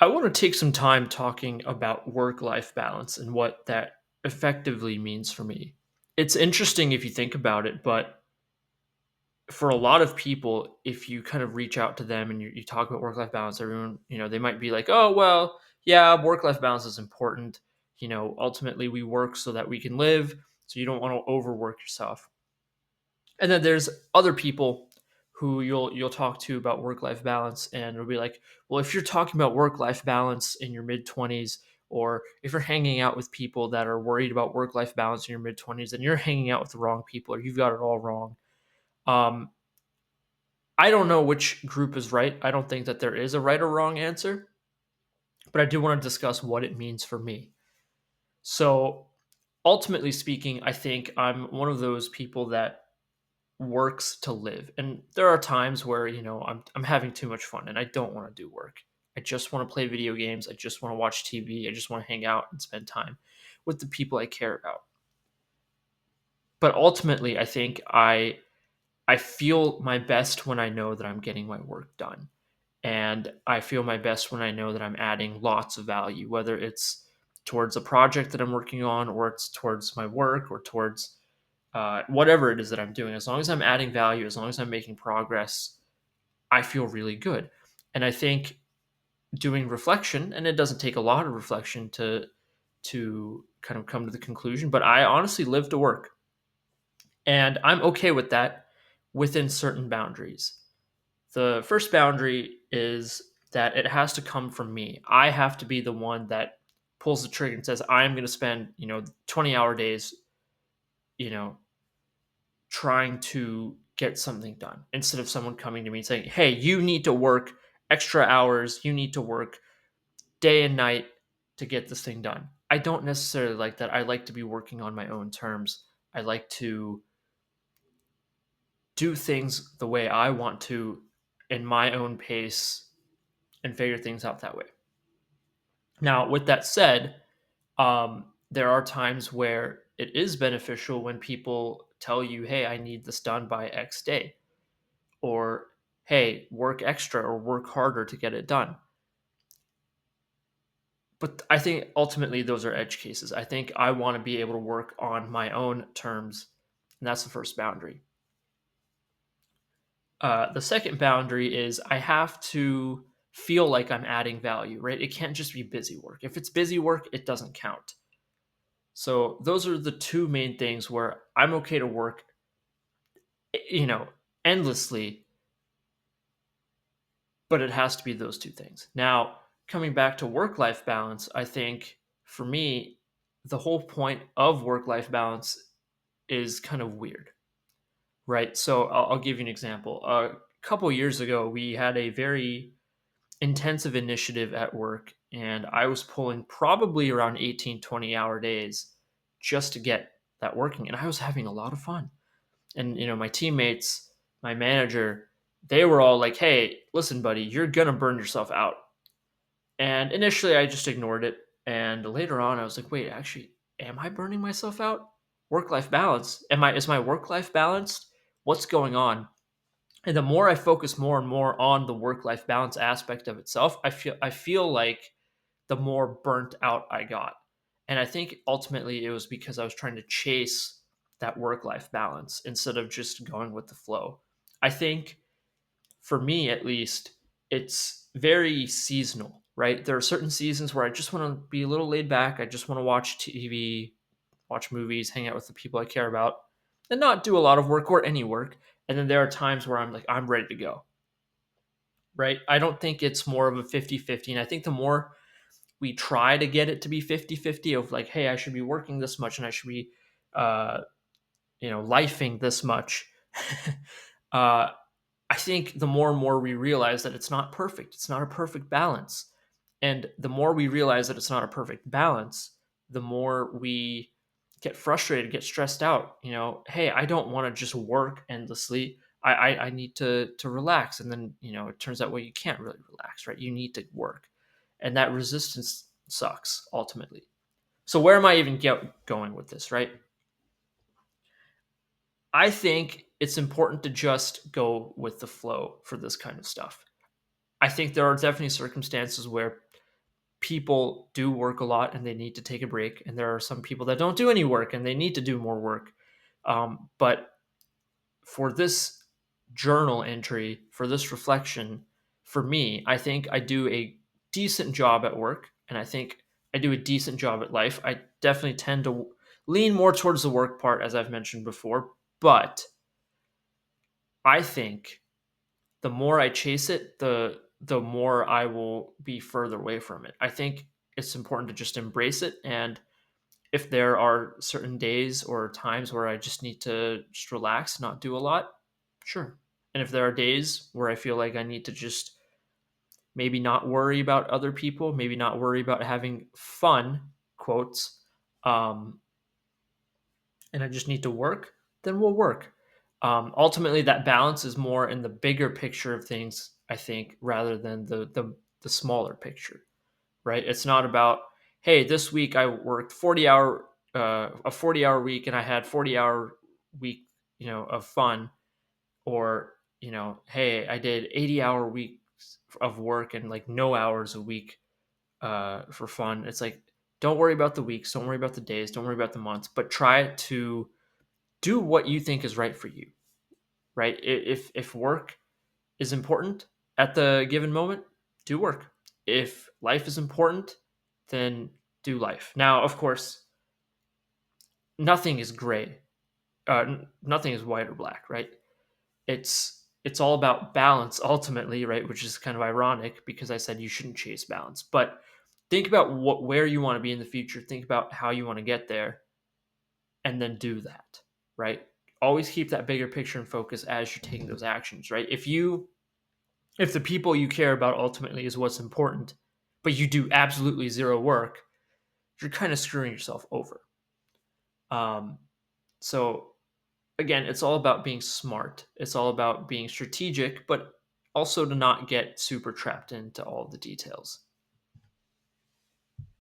I want to take some time talking about work life balance and what that effectively means for me. It's interesting if you think about it, but for a lot of people, if you kind of reach out to them and you talk about work life balance, everyone, they might be like, oh, well, yeah, work life balance is important. Ultimately, we work so that we can live. So you don't want to overwork yourself. And then there's other people who you'll talk to about work life balance, and it'll be like, well, if you're talking about work life balance in your mid 20s, or if you're hanging out with people that are worried about work life balance in your mid 20s, then you're hanging out with the wrong people, or you've got it all wrong. Um, I don't know which group is right. I don't think that there is a right or wrong answer, but I do want to discuss what it means for me. So, ultimately speaking, I think I'm one of those people that works to live. And there are times where, I'm having too much fun and I don't want to do work. I just want to play video games. I just want to watch TV. I just want to hang out and spend time with the people I care about. But ultimately, I think I feel my best when I know that I'm getting my work done. And I feel my best when I know that I'm adding lots of value, whether it's towards a project that I'm working on, or it's towards my work, or towards whatever it is that I'm doing. As long as I'm adding value, as long as I'm making progress, I feel really good. And I think doing reflection, and it doesn't take a lot of reflection to kind of come to the conclusion, but I honestly live to work. And I'm okay with that within certain boundaries. The first boundary is that it has to come from me. I have to be the one that pulls the trigger and says, I'm going to spend, 20-hour days, you know, trying to get something done instead of someone coming to me and saying, hey, you need to work extra hours. You need to work day and night to get this thing done. I don't necessarily like that. I like to be working on my own terms. I like to do things the way I want to in my own pace and figure things out that way. Now, with that said, there are times where it is beneficial when people tell you, hey, I need this done by X day, or hey, work extra or work harder to get it done. But I think ultimately those are edge cases. I think I want to be able to work on my own terms, and that's the first boundary. The second boundary is I have to feel like I'm adding value, right? It can't just be busy work. If it's busy work, it doesn't count. So those are the two main things where I'm okay to work, you know, endlessly, but it has to be those two things. Now, coming back to work life balance, I think for me, the whole point of work life balance is kind of weird, right? So I'll give you an example. A couple years ago, we had a very intensive initiative at work, and I was pulling probably around 18, 20-hour days just to get that working. And I was having a lot of fun. And, my teammates, my manager, they were all like, hey, listen, buddy, you're going to burn yourself out. And initially, I just ignored it. And later on, I was like, wait, actually, am I burning myself out? Work life balance. Is my work life balanced? What's going on? And the more I focus more and more on the work life balance aspect of itself, I feel like the more burnt out I got. And I think ultimately it was because I was trying to chase that work life balance instead of just going with the flow. I think for me at least, it's very seasonal, right? There are certain seasons where I just want to be a little laid back. I just want to watch TV, watch movies, hang out with the people I care about, and not do a lot of work or any work. And then there are times where I'm like, I'm ready to go, right? I don't think it's more of a 50-50. And I think the more we try to get it to be 50-50 of like, hey, I should be working this much and I should be, uh, lifing this much. uh, I think the more and more we realize that it's not perfect, it's not a perfect balance. And the more we realize that it's not a perfect balance, the more we get frustrated, get stressed out. Hey, I don't want to just work endlessly. I need to relax. And then, it turns out, well, you can't really relax, right? You need to work. And that resistance sucks ultimately. So where am I even going with this, right? I think it's important to just go with the flow for this kind of stuff. I think there are definitely circumstances where people do work a lot and they need to take a break, and there are some people that don't do any work and they need to do more work. But for this journal entry, for this reflection, for me, I think I do a decent job at work, and I think I do a decent job at life. I definitely tend to lean more towards the work part, as I've mentioned before, but I think the more I chase it, the more I will be further away from it. I think it's important to just embrace it, and if there are certain days or times where I just need to just relax, not do a lot, sure. And if there are days where I feel like I need to just maybe not worry about other people, maybe not worry about having fun, quotes, um, and I just need to work, then we'll work. Ultimately, that balance is more in the bigger picture of things, I think, rather than the smaller picture, right? It's not about, hey, this week I worked 40-hour week and I had 40-hour week, of fun, or hey, I did 80-hour weeks of work and like no hours a week for fun. It's like, don't worry about the weeks, don't worry about the days, don't worry about the months, but try to do what you think is right for you, right? If work is important at the given moment, do work. If life is important, then do life. Now, of course, nothing is gray. Nothing is white or black, right? It's all about balance ultimately, right? Which is kind of ironic because I said you shouldn't chase balance. But think about where you want to be in the future. Think about how you want to get there, and then do that, right? Always keep that bigger picture in focus as you're taking those actions, right? If the people you care about ultimately is what's important, but you do absolutely zero work, you're kind of screwing yourself over. Um, so again, it's all about being smart. It's all about being strategic, but also to not get super trapped into all the details.